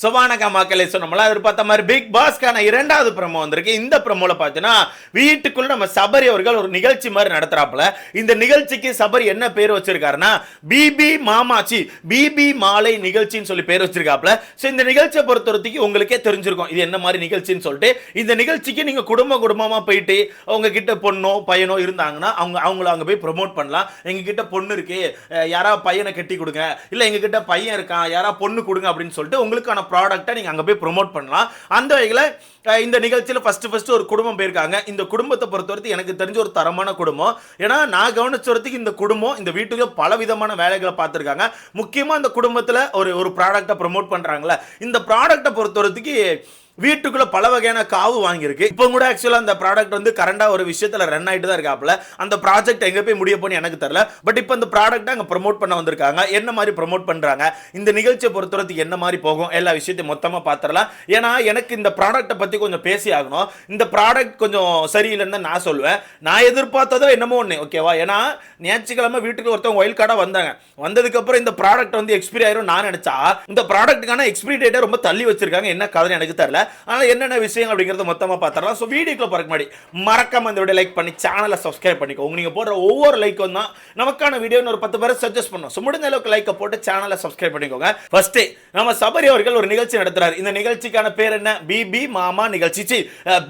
சுபானகா மக்களே சொன்னோம்ல எதிர்பார்த்த மாதிரி பிக் பாஸ்க்கான இரண்டாவது ப்ரோமோ வந்திருக்கு. இந்த ப்ரோமோல பார்த்தீங்கன்னா வீட்டுக்குள்ள நம்ம சபரி அவர்கள் ஒரு நிகழ்ச்சி மாதிரி நடத்துறாப்புல. இந்த நிகழ்ச்சிக்கு சபரி என்ன பேர் வச்சிருக்காருன்னா பிபி மாமாச்சி பிபி மாலை நிகழ்ச்சின்னு சொல்லி பேர் வச்சிருக்காப்புல. ஸோ இந்த நிகழ்ச்சியை பொறுத்தவரைக்கும் உங்களுக்கே தெரிஞ்சிருக்கும் இது என்ன மாதிரி நிகழ்ச்சின்னு சொல்லிட்டு. இந்த நிகழ்ச்சிக்கு நீங்க குடும்பமா போயிட்டு அவங்க கிட்ட பொண்ணோ பையனோ இருந்தாங்கன்னா அவங்கள அங்க போய் ப்ரொமோட் பண்ணலாம். எங்க கிட்ட பொண்ணு இருக்கு, யாரா பையனை கட்டி கொடுங்க, இல்ல எங்க கிட்ட பையன் இருக்கான், யாரா பொண்ணு கொடுங்க அப்படின்னு சொல்லிட்டு உங்களுக்கான ப்ராடக்ட்டை நீங்க அங்க போய் ப்ரோமோட் பண்ணலாம். அந்த வகையில இந்த நிகழ்ச்சியில ஃபர்ஸ்ட் ஒரு குடும்பம் போயிருக்காங்க. இந்த குடும்பத்தை பொறுத்தவரைக்கும் எனக்கு தெரிஞ்ச ஒரு தரமான குடும்பம். ஏன்னா நான் கவனிச்சவரைக்கும் இந்த குடும்பம் இந்த வீட்டுக்கு பல விதமான வேலைகளை பார்த்துருக்காங்க. முக்கியமா இந்த குடும்பத்துல ஒரு ப்ராடக்ட்டை ப்ரோமோட் பண்றாங்கல்ல, இந்த ப்ராடக்ட்டை பொறுத்தவரைக்கும் வீட்டுக்குள்ள பல வகையான காவு வாங்கியிருக்கு. இப்போ கூட ஆக்சுவலா அந்த ப்ராடக்ட் வந்து கரண்டா ஒரு விஷயத்துல ரன் ஆயிட்டு தான் இருக்காப்ல. அந்த ப்ராஜெக்ட் எங்க போய் முடிய போன்னு எனக்கு தெரியல. பட் இப்போ அந்த ப்ராடக்ட்டை அங்க ப்ரோமோட் பண்ண வந்திருக்காங்க. என்ன மாதிரி ப்ரோமோட் பண்றாங்க, இந்த நிகழ்ச்சியை பொறுத்தவரைக்கும் என்ன மாதிரி போகும், எல்லா விஷயத்தையும் மொத்தமா பார்த்துடலாம். ஏன்னா எனக்கு இந்த ப்ராடக்ட்டை பத்தி கொஞ்சம் பேசி ஆகணும். இந்த ப்ராடக்ட் கொஞ்சம் சரியில்லைன்னு தான் நான் சொல்லுவேன். நான் எதிர்பார்த்ததோ என்னமோ ஒன்று, ஓகேவா? ஏன்னா ஞாயிற்றுக்கிழமை வீட்டுக்கு ஒருத்தவங்க ஒயில் கார்டா வந்தாங்க. வந்ததுக்கு அப்புறம் இந்த ப்ராடக்ட் வந்து எக்ஸ்பிரி ஆயிரும் நான் நினைச்சா இந்த ப்ராடக்ட்டுக்கான எக்ஸ்பிரி டேட்டை ரொம்ப தள்ளி வச்சிருக்காங்க. என்ன கதை எனக்கு தெரியல. ஆனால் என்னென்ன விஷயம் அப்படிங்கிறத மொத்தமாக பார்த்துடலாம். ஸோ வீடியோக்குள்ள போறதுக்கு முன்னாடி மறக்காம இந்த வீடியோ லைக் பண்ணி சேனலை சப்ஸ்கிரைப் பண்ணிக்கோங்க. நீங்கள் போடுற ஒவ்வொரு லைக்கும் தான் நமக்கான வீடியோன்னு ஒரு 10 பேரை சஜஸ்ட் பண்ணும். ஸோ முடிஞ்ச அளவுக்கு லைக்கை போட்டு சேனலை சப்ஸ்கிரைப் பண்ணிக்கோங்க. ஃபர்ஸ்ட் நம்ம சபரி அவர்கள் ஒரு நிகழ்ச்சி நடத்துறாரு. இந்த நிகழ்ச்சிக்கான பேர் என்ன? பிபி மாமா நிகழ்ச்சி,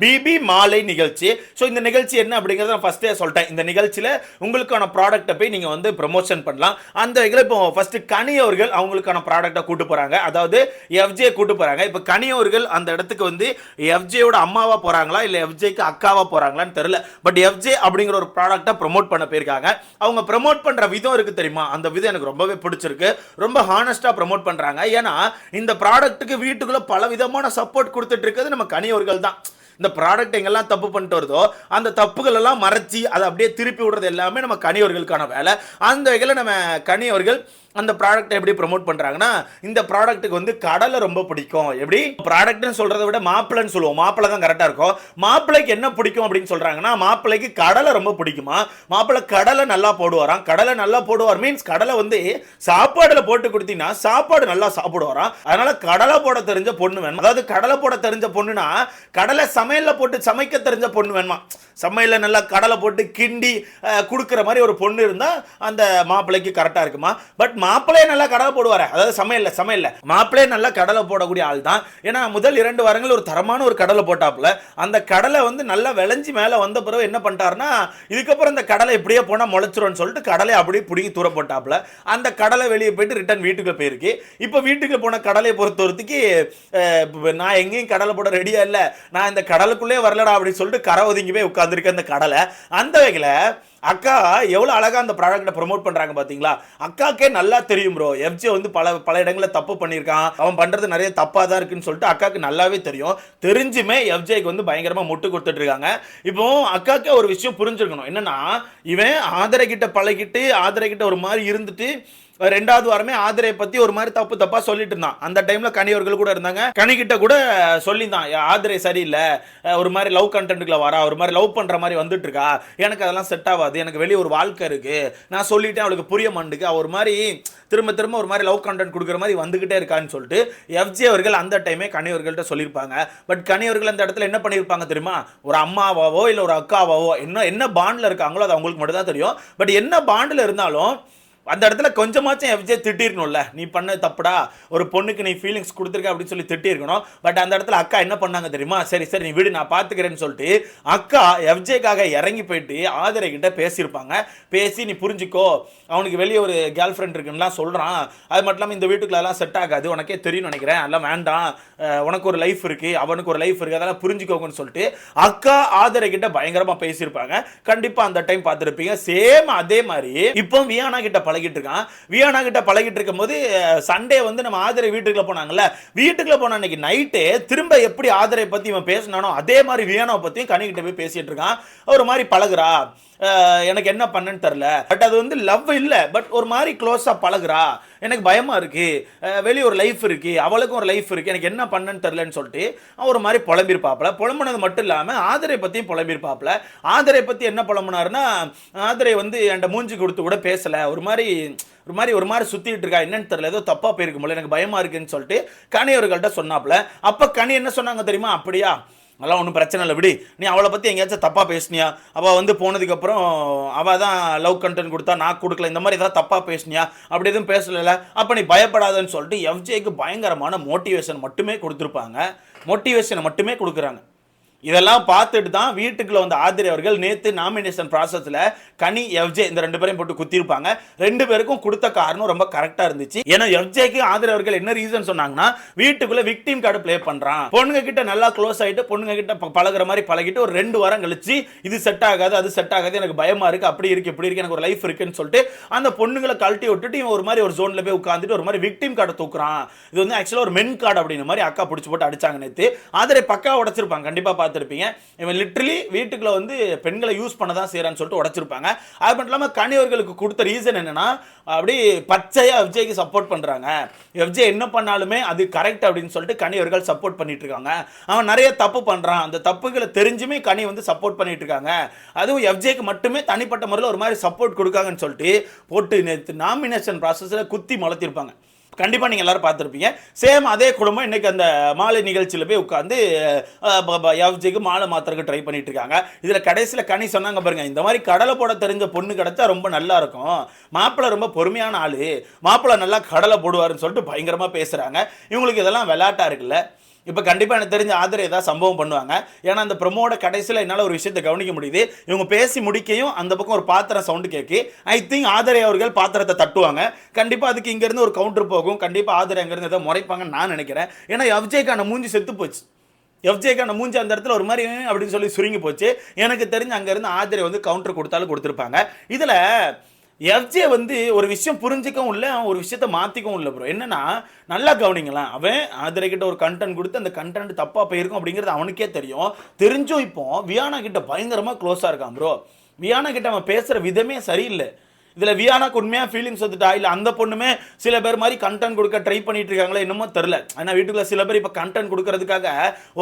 பிபி மாலை நிகழ்ச்சி. ஸோ இந்த நிகழ்ச்சி என்ன அப்படிங்கிறத நான் ஃபர்ஸ்டே சொல்லிட்டேன். இந்த நிகழ்ச்சியில் உங்களுக்கான ப்ராடக்ட்டை போய் நீங்கள் வந்து ப்ரமோஷன் பண்ணலாம். அந்த வகையில் இப்போ ஃபர்ஸ்ட் கனி அவர்கள் அவங்களுக்கான ப்ராடக்ட்டை கூட்டு போறாங்க. அதாவது எஃப்ஜே கூட்டு போறாங்க. இப்போ கனி அவர்கள் அந்த இடத்துக்கு வந்து எஃப்ஜேயோட அம்மாவா போறாங்களா இல்ல எஃப்ஜேக்கு அக்காவா போறாங்களான்னு தெரியல. பட் எஃப்ஜே அப்படிங்கிற ஒரு ப்ராடக்ட்டை ப்ரோமோட் பண்ண போயிருக்காங்க. அவங்க ப்ரோமோட் பண்ற விதம் இருக்கு தெரியுமா, அந்த விதம் எனக்கு ரொம்பவே பிடிச்சிருக்கு. ரொம்ப ஹானஸ்டா ப்ரோமோட் பண்றாங்க. ஏன்னா இந்த ப்ராடக்ட்டுக்கு வீட்டுக்குள்ள பல விதமான சப்போர்ட் கொடுத்துட்டு இருக்கிறது நம்ம கனி அவர்கள் தான். இந்த ப்ராடக்ட் எங்கெல்லாம் தப்பு பண்ணிட்டு வருதோ அந்த தப்புகள் எல்லாம் மறைச்சி அதை அப்படியே திருப்பி விடுறது எல்லாமே நம்ம கனி அவர்களுக்கான வேலை. அந்த வகையில் நம்ம கனி அவர்கள் அந்த ப்ராடக்ட்டை எப்படி ப்ரோமோட் பண்றாங்கன்னா இந்த ப்ராடக்ட்டுக்கு வந்து கடலை ரொம்ப பிடிக்கும். எப்படி ப்ராடக்ட்னு சொல்றதை விட மாப்பிள்ளைன்னு சொல்லுவோம். மாப்பிள்ளை தான் கரெக்டாக இருக்கும். மாப்பிள்ளைக்கு என்ன பிடிக்கும் அப்படின்னு சொல்றாங்கன்னா மாப்பிள்ளைக்கு கடலை ரொம்ப பிடிக்குமா. மாப்பிள்ளை கடலை நல்லா போடுவாராம். கடலை நல்லா போடுவார் மீன்ஸ் கடலை வந்து சாப்பாடுல போட்டு கொடுத்தீங்கன்னா சாப்பாடு நல்லா சாப்பிடுவாராம். அதனால கடலை போட தெரிஞ்ச பொண்ணு வேணும். அதாவது கடலை போட தெரிஞ்ச பொண்ணுனா கடலை சமையல்ல போட்டு சமைக்க தெரிஞ்ச பொண்ணு வேணுமா. சமையல்ல நல்லா கடலை போட்டு கிண்டி கொடுக்குற மாதிரி ஒரு பொண்ணு இருந்தா அந்த மாப்பிள்ளைக்கு கரெக்டா இருக்குமா. பட் மாப்பிள்ளையே நல்லா கடலை போடுவாரு. அதாவது சமையல்ல மாப்பிள்ளையே நல்லா கடலை போடக்கூடிய ஆள் தான். ஏன்னா முதல் 2 வாரங்கள் ஒரு தரமான ஒரு கடலை போட்டாப்புல. அந்த கடலை வந்து நல்லா விளைஞ்சி மேலே வந்த பிறகு என்ன பண்ணிட்டாருன்னா இதுக்கப்புறம் இந்த கடலை இப்படியே போனா முளைச்சிரும்னு சொல்லிட்டு கடலை அப்படியே பிடிங்கி தூர போட்டாப்புல. அந்த கடலை வெளியே போயிட்டு ரிட்டர்ன் வீட்டுக்குள்ள போயிருக்கு. இப்போ வீட்டுக்கு போன கடலை பொறுத்தவரைக்கு நான் எங்கேயும் கடலை போட ரெடியா இல்லை, நான் இந்த கடலுக்குள்ளே வரலடா அப்படின்னு சொல்லிட்டு கரை ஒதுங்கி போய் உட்காந்துருக்க அந்த கடலை. அந்த வகையில் அக்கா எவ்வளவு அழகா அந்த ப்ராடக்ட்டை ப்ரோமோட் பண்றாங்க பாத்தீங்களா. அக்காக்கே நல்லா தெரியும் ப்ரோ, எஃப்ஜே வந்து பல இடங்களில் தப்பு பண்ணியிருக்கான், அவன் பண்றது நிறைய தப்பா தான் இருக்குன்னு சொல்லிட்டு அக்காக்கு நல்லாவே தெரியும். தெரிஞ்சுமே எஃப்ஜேக்கு வந்து பயங்கரமா முட்டு கொடுத்துட்டு இருக்காங்க. இப்போ அக்காக்கே ஒரு விஷயம் புரிஞ்சிருக்கணும். என்னன்னா இவன் ஆதரை கிட்ட பழகிட்டு ஆதரை கிட்ட ஒரு மாதிரி இருந்துட்டு 2வது வாரமே ஆதரையை பத்தி ஒரு மாதிரி தப்பா சொல்லிட்டு இருந்தான். அந்த டைம்ல கனி அவர்கள் கூட இருந்தாங்க. கனி கிட்ட கூட சொல்லிதான் ஆதரை சரியில்லை, ஒரு மாதிரி லவ் கண்டென்ட்குள்ள வரா, ஒரு மாதிரி லவ் பண்ற மாதிரி வந்துட்டு இருக்கா, எனக்கு அதெல்லாம் செட் ஆகாது, எனக்கு வெளியே ஒரு வாழ்க்கை இருக்கு, நான் சொல்லிட்டேன் அவளுக்கு புரிய மாட்டுக்கு, ஒரு மாதிரி திரும்ப ஒரு மாதிரி லவ் கண்டென்ட் கொடுக்குற மாதிரி வந்துகிட்டே இருக்கான்னு சொல்லிட்டு எஃப்ஜே அவர்கள் அந்த டைமே கனி அவர்கள்ட்ட சொல்லியிருப்பாங்க. பட் கனி அவர்கள் அந்த இடத்துல என்ன பண்ணியிருப்பாங்க தெரியுமா, ஒரு அம்மாவாவோ இல்லை ஒரு அக்காவாவோ என்ன பாண்டில் இருக்காங்களோ அது அவங்களுக்கு மட்டும் தான் தெரியும். பட் என்ன பாண்டில் இருந்தாலும் அந்த இடத்துல கொஞ்சமாச்சும் எஃப்ஜே திட்டிருக்கணும்ல, நீ பண்ண தப்புடா, ஒரு பொண்ணுக்கு நீ ஃபீலிங்ஸ் கொடுத்துருக்க அப்படின்னு சொல்லி திட்டிருக்கணும். பட் அந்த இடத்துல அக்கா என்ன பண்ணாங்க தெரியுமா, சரி நீ விடு நான் பார்த்துக்கிறேன்னு சொல்லிட்டு அக்கா எஃப்ஜேக்காக இறங்கி போயிட்டு ஆதரை கிட்ட பேசியிருப்பாங்க. பேசி நீ புரிஞ்சுக்கோ, அவனுக்கு வெளியே ஒரு கேர்ள் ஃப்ரெண்ட் இருக்குன்னுலாம் சொல்கிறான், அது மட்டும் இல்லாமல் இந்த வீட்டுக்குள்ளெல்லாம் செட் ஆகாது, உனக்கே தெரியும்னு நினைக்கிறேன், அதெல்லாம் வேண்டாம், உனக்கு ஒரு லைஃப் இருக்குது அவனுக்கு ஒரு லைஃப் இருக்குது, அதெல்லாம் புரிஞ்சுக்கோங்கன்னு சொல்லிட்டு அக்கா ஆதரை கிட்ட பயங்கரமாக பேசியிருப்பாங்க. கண்டிப்பாக அந்த டைம் பார்த்துருப்பீங்க. சேம் அதே மாதிரி இப்போ வியானா கிட்ட பழகிட்டு இருக்கான். வியானா கிட்ட பழகிட்டு இருக்கும்போது சண்டே வந்து நம்ம ஆதரை வீட்டுக்குள்ள போனாங்கல்ல, வீட்டுக்குள்ள போன அன்னைக்கு நைட்டே திரும்ப எப்படி ஆதரை பத்தி இவன் பேசினானோ அதே மாதிரி வியானாவை பத்தியும் கனி கிட்ட போய் பேசிட்டு இருக்கான். ஒரு மாதிரி பழகுறா, எனக்கு என்ன பண்ணன்னு தெரில. பட் அது வந்து லவ் இல்ல, பட் ஒரு மாதிரி க்ளோஸா பழகுறா, எனக்கு பயமா இருக்கு, வெளியே ஒரு லைஃப் இருக்கு, அவளுக்கும் ஒரு லைஃப் இருக்கு, எனக்கு என்ன பண்ணன்னு தெரிலன்னு சொல்லிட்டு ஒரு மாதிரி புலம்பிருப்பாப்ல. புலம்புனது மட்டும் இல்லாம ஆதரை பத்தியும் புலம்பிருப்பாப்ல. ஆதரை பத்தி என்ன புலம்புனாருன்னா, ஆதரை வந்து என்கிட்ட மூஞ்சி கொடுத்து கூட பேசல, ஒரு மாதிரி சுத்திட்டு இருக்கா, என்னன்னு தெரியல, ஏதோ தப்பா போயிருக்கும் போல, எனக்கு பயமா இருக்குன்னு சொல்லிட்டு கனி அவர்கள்ட்ட சொன்னாப்ல. அப்ப கனி என்ன சொன்னாங்க தெரியுமா? அப்படியா, அதெல்லாம் ஒன்றும் பிரச்சனை இல்லை விடி, நீ அவளை பற்றி எங்கேயாச்சும் தப்பாக பேசுனியா, அவள் வந்து போனதுக்கப்புறம் அவள் தான் லவ் கண்டென்ட் கொடுத்தா, நான் கொடுக்கல, இந்த மாதிரி ஏதாவது தப்பாக பேசுனியா, அப்படி எதுவும் பேசல, அப்போ நீ பயப்படாதன்னு சொல்லிட்டு எஃப்ஜேக்கு பயங்கரமான மோட்டிவேஷன் மட்டுமே கொடுத்துருப்பாங்க. மோட்டிவேஷனை மட்டுமே கொடுக்குறாங்க. இதெல்லாம் பார்த்துட்டு தான் வீட்டுக்குள்ள வந்து ஆதிரி அவர்கள் நேத்து நாமினேஷன் ப்ராசஸ்ல கனி எஃப்ஜே இந்த ரெண்டு பேரையும் போட்டு குத்திருப்பாங்க. ரெண்டு பேருக்கும் கொடுத்த காரணம் ரொம்ப கரெக்டா இருந்துச்சு. ஏன்னா எஃப்ஜேக்கு ஆதிரி அவர்கள் என்ன ரீசன் சொன்னாங்கன்னா, வீட்டுக்குள்ள விக்டிம் கார்டு ப்ளே பண்றான், பொண்ணுங்க கிட்ட நல்லா க்ளோஸ் ஆயிட்டு பொண்ணுங்க கிட்ட பழகுற மாதிரி பழகிட்டு ஒரு 2 வாரம் கழிச்சு இது செட் ஆகாது, அது செட் ஆகாது, எனக்கு பயமா இருக்கு, அப்படி இருக்கு இப்படி இருக்கு, எனக்கு ஒரு லைஃப் இருக்குன்னு சொல்லிட்டு அந்த பொண்ணுங்களை கழட்டி விட்டுட்டு இவன் ஒரு மாதிரி ஒரு ஜோன்ல போய் உட்காந்துட்டு ஒரு மாதிரி விக்டிம் கார்டை தூக்குறான். இது வந்து ஆக்சுவலா ஒரு மென் கார்டு அப்படின்ற மாதிரி அக்கா பிடிச்சி போட்டு அடிச்சாங்க நேத்து. ஆதிரை பக்கா உடைச்சிருப்பாங்க, கண்டிப்பா பார்த்திருப்பீங்க. இவன் லிட்டரலி வீட்டுக்குள்ள வந்து பெண்களை யூஸ் பண்ண தான் செய்யறான்னு சொல்லிட்டு உடைச்சிருப்பாங்க. அது மட்டும் இல்லாம கனி அவர்களுக்கு கொடுத்த ரீசன் என்னன்னா, அப்படி பச்சையா எஃப்ஜேக்கு சப்போர்ட் பண்றாங்க, எஃப்ஜே என்ன பண்ணாலுமே அது கரெக்ட் அப்படின்னு சொல்லிட்டு கனி அவர்கள் சப்போர்ட் பண்ணிட்டு இருக்காங்க. அவன் நிறைய தப்பு பண்றான், அந்த தப்புகளை தெரிஞ்சுமே கனி வந்து சப்போர்ட் பண்ணிட்டு இருக்காங்க, அதுவும் எஃப்ஜேக்கு மட்டுமே தனிப்பட்ட முறையில் ஒரு மாதிரி சப்போர்ட் கொடுக்காங்கன்னு சொல்லிட்டு போட்டு நேற்று நாமினேஷன் ப்ராசஸ்ல குத்தி மலத்திருப்பாங்க. கண்டிப்பா நீங்க எல்லாரும் பார்த்திருப்பீங்க. சேம் அதே குடும்பம் இன்னைக்கு அந்த மாலை நிகழ்ச்சியில போய் உட்கார்ந்து எஃப்ஜேக்கு மாலை மாத்திரக்கு ட்ரை பண்ணிட்டு இருக்காங்க. இதுல கடைசியில கனி சொன்னாங்க பாருங்க, இந்த மாதிரி கடலை போட தெரிஞ்ச பொண்ணு கிடைச்சா ரொம்ப நல்லா இருக்கும், மாப்பிள்ளை ரொம்ப பொறுமையான ஆளு, மாப்பிள்ளை நல்லா கடலை போடுவாருன்னு சொல்லிட்டு பயங்கரமா பேசுறாங்க. இவங்களுக்கு இதெல்லாம் விளையாட்டா இருக்குல்ல. இப்போ கண்டிப்பாக எனக்கு தெரிஞ்ச ஆதரை ஏதாவது சம்பவம் பண்ணுவாங்க. ஏன்னா அந்த ப்ரமோட கடைசியில் என்னால் ஒரு விஷயத்தை கவனிக்க முடியுது. இவங்க பேசி முடிக்கையும் அந்த பக்கம் ஒரு பாத்திரம் சவுண்டு கேட்கு. ஐ திங்க் ஆதரை அவர்கள் பாத்திரத்தை தட்டுவாங்க. கண்டிப்பாக அதுக்கு இங்கேருந்து ஒரு கவுண்டர் போகும். கண்டிப்பாக ஆதரை அங்கேருந்து ஏதோ முறைப்பாங்கன்னு நான் நினைக்கிறேன். ஏன்னா எஃப்ஜேக்கான மூஞ்சி செத்து போச்சு. எஃப்ஜேக்கான மூஞ்சி அந்த இடத்துல ஒரு மாதிரி அப்படின்னு சொல்லி சுருங்கி போச்சு. எனக்கு தெரிஞ்சு அங்கேருந்து ஆதரை வந்து கவுண்டர் கொடுத்தாலும் கொடுத்துருப்பாங்க. இதில் எஃப்ஜே வந்து ஒரு விஷயம் புரிஞ்சிக்கவும் இல்லை, அவன் ஒரு விஷயத்த மாற்றிக்கவும் இல்லை ப்ரோ. என்னன்னா நல்லா கவனிங்களேன், அவன் ஆதிரை கிட்ட ஒரு கண்டென்ட் கொடுத்து அந்த கண்டென்ட் தப்பாக போயிருக்கும் அப்படிங்கிறது அவனுக்கே தெரியும். தெரிஞ்சும் இப்போ வியானா கிட்ட பயங்கரமாக க்ளோஸாக இருக்கான் ப்ரோ. வியானா கிட்ட அவன் பேசுகிற விதமே சரியில்லை. இதில் வியானாக்கு உண்மையாக ஃபீலிங்ஸ் வந்துட்டா, இல்லை அந்த பொண்ணுமே சில பேர் மாதிரி கண்டென்ட் கொடுக்க ட்ரை பண்ணிட்டு இருக்காங்களே என்னமோ தெரில. ஏன்னா வீட்டுக்குள்ள சில பேர் இப்போ கண்டென்ட் கொடுக்கறதுக்காக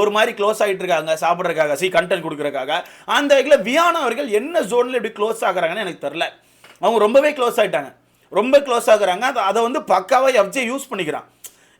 ஒரு மாதிரி க்ளோஸ் ஆகிட்டு இருக்காங்க, சாப்பிட்றதுக்காக கண்டென்ட் கொடுக்கறதுக்காக. அந்த வகையில் வியானா அவர்கள் என்ன ஜோனில் எப்படி க்ளோஸ் ஆகுறாங்கன்னு எனக்கு தெரில. அவங்க ரொம்பவே க்ளோஸ் ஆகிட்டாங்க, ரொம்ப க்ளோஸ் ஆகுறாங்க. அதை வந்து பக்காவாக எஃப்ஜே யூஸ் பண்ணிக்கிறான்.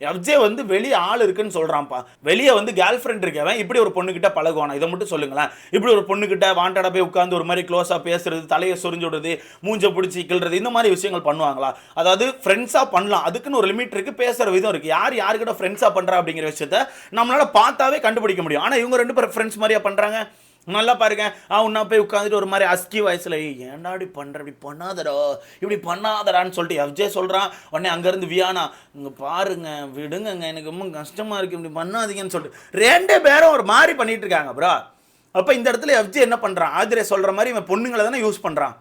எஃப்ஜே வந்து வெளியே ஆள் இருக்குன்னு சொல்கிறான்ப்பா, வெளியே வந்து கேர்ள் ஃப்ரெண்ட் இருக்கவன் இப்படி ஒரு பொண்ணுக்கிட்ட பழகுவானா, இதை மட்டும் சொல்லுங்களேன். இப்படி ஒரு பொண்ணுக்கிட்ட வாண்டடாக போய் உட்காந்து ஒரு மாதிரி க்ளோஸாக பேசுறது, தலையை சொரிஞ்சு விடுறது, மூஞ்சை பிடிச்சி கிள்றது, இந்த மாதிரி விஷயங்கள் பண்ணுவாங்களா? அதாவது ஃப்ரெண்ட்ஸாக பண்ணலாம், அதுக்குன்னு ஒரு லிமிட் இருக்குது, பேசுகிற விதம் இருக்குது. யாருக்கிட்ட ஃப்ரெண்ட்ஸாக பண்ணுறா அப்படிங்கிற விஷயத்த நம்மளால் பார்த்தாவே கண்டுபிடிக்க முடியும். ஆனால் இவங்க 2 பேர் ஃப்ரெண்ட்ஸ் மாதிரியா பண்ணுறாங்க? நல்லா பாருங்க, உன்ன போய் உட்காந்துட்டு ஒரு மாதிரி அஸ்கி வயசுல ஏன்டா இப்படி பண்ற, இப்படி பண்ணாதடான்னு சொல்லிட்டு எஃப்ஜே சொல்றான். உடனே அங்கேருந்து வியானா, இங்கே பாருங்க விடுங்க, எனக்கு ரொம்ப கஷ்டமா இருக்கு, இப்படி பண்ணாதீங்கன்னு சொல்லிட்டு 2 பேரும் ஒரு மாதிரி பண்ணிட்டு இருக்காங்க ப்ரோ. அப்போ இந்த இடத்துல எஃப்ஜே என்ன பண்றான், ஆதிரை சொல்ற மாதிரி இவன் பொண்ணுங்களை தானே யூஸ் பண்றான்.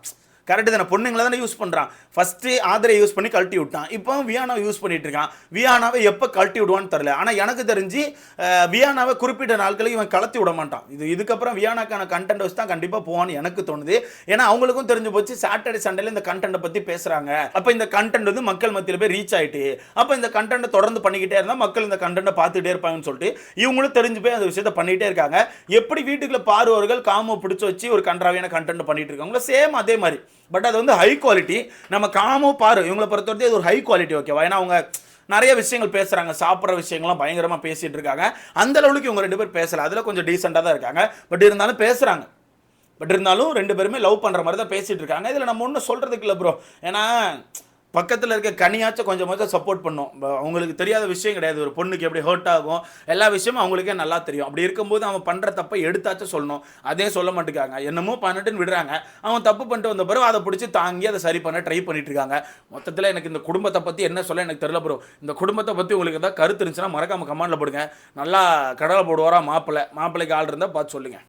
கரெக்டு தானே, பொண்ணுங்களை தானே யூஸ் பண்ணுறான். ஃபஸ்ட்டு ஆதரை யூஸ் பண்ணி கழட்டி விட்டான், இப்போ வியானாவை யூஸ் பண்ணிட்டு இருக்கான். வியானாவை எப்போ கழட்டி விடுவான்னு தெரில. ஆனால் எனக்கு தெரிஞ்சு வியானாவை குறிப்பிட்ட நாட்களுக்கு இவன் கலத்தி விட மாட்டான். இதுக்கப்புறம் வியானாக்கான கண்டென்ட் வச்சு தான் கண்டிப்பாக போவான்னு எனக்கு தோணுது. ஏன்னா அவங்களுக்கும் தெரிஞ்சு போச்சு சாட்டர்டே சண்டேல இந்த கண்டென்ட்டை பற்றி பேசுகிறாங்க. அப்போ இந்த கண்டென்ட் வந்து மக்கள் மத்தியில் போய் ரீச் ஆகிட்டு, அப்போ இந்த கண்டென்ட்டை தொடர்ந்து பண்ணிக்கிட்டே இருந்தால் மக்கள் இந்த கண்டென்ட்டை பார்த்துட்டே இருப்பாங்கன்னு சொல்லிட்டு இவங்களும் தெரிஞ்சு போய் அந்த விஷயத்தை பண்ணிகிட்டே இருக்காங்க. எப்படி வீட்டுக்குள்ள பார்வர்கள் காமோ பிடிச்சி வச்சு ஒரு கன்றாவியான கண்டென்ட் பண்ணிட்டு இருக்காங்களோ சேம் அதே மாதிரி. பட் அது வந்து ஹை குவாலிட்டி. நம்ம காமோ பாரு இவங்களை பொறுத்தவரைக்கும் இது ஒரு ஹை குவாலிட்டி, ஓகேவா? ஏன்னா அவங்க நிறைய விஷயங்கள் பேசுகிறாங்க, சாப்பிட்ற விஷயங்கள்லாம் பயங்கரமாக பேசிகிட்டு இருக்காங்க. அந்த லெவலுக்கு இவங்க 2 பேர் பேசலை, அதில் கொஞ்சம் டீசெண்டாக தான் இருக்காங்க. பட் இருந்தாலும் பேசுகிறாங்க. பட் இருந்தாலும் 2 பேருமே லவ் பண்ணுற மாதிரி தான் பேசிகிட்டு இருக்காங்க. இதில் நம்ம ஒன்றும் சொல்கிறதுக்கு இல்லை ப்ரோ. ஏன்னா பக்கத்தில் இருக்க கனியாச்சும் கொஞ்சமாச்சும் சப்போர்ட் பண்ணும். அவங்களுக்கு தெரியாத விஷயம் கிடையாது, ஒரு பொண்ணுக்கு எப்படி ஹர்ட் ஆகும் எல்லா விஷயமும் அவங்களுக்கே நல்லா தெரியும். அப்படி இருக்கும்போது அவன் பண்ணுற தப்பை எடுத்தாச்சும் சொல்லணும், அதே சொல்ல மாட்டேங்காங்க. என்னமோ பண்ணிட்டுன்னு விடுறாங்க. அவன் தப்பு பண்ணிட்டு வந்த பிறகு அதை பிடிச்சி தாங்கி அதை சரி பண்ண ட்ரை பண்ணிட்டு இருக்காங்க. மொத்தத்தில் எனக்கு இந்த குடும்பத்தை பற்றி என்ன சொல்ல எனக்கு தெரியல ப்ரோ. இந்த குடும்பத்தை பற்றி உங்களுக்கு ஏதாவது கருத்து இருந்துச்சுன்னா மறக்காம கமெண்ட்ல போடுங்க. நல்லா கடலை போடுவாரா மாப்பிள்ளைக்கு ஆள் இருந்தால் பார்த்து சொல்லுங்கள்.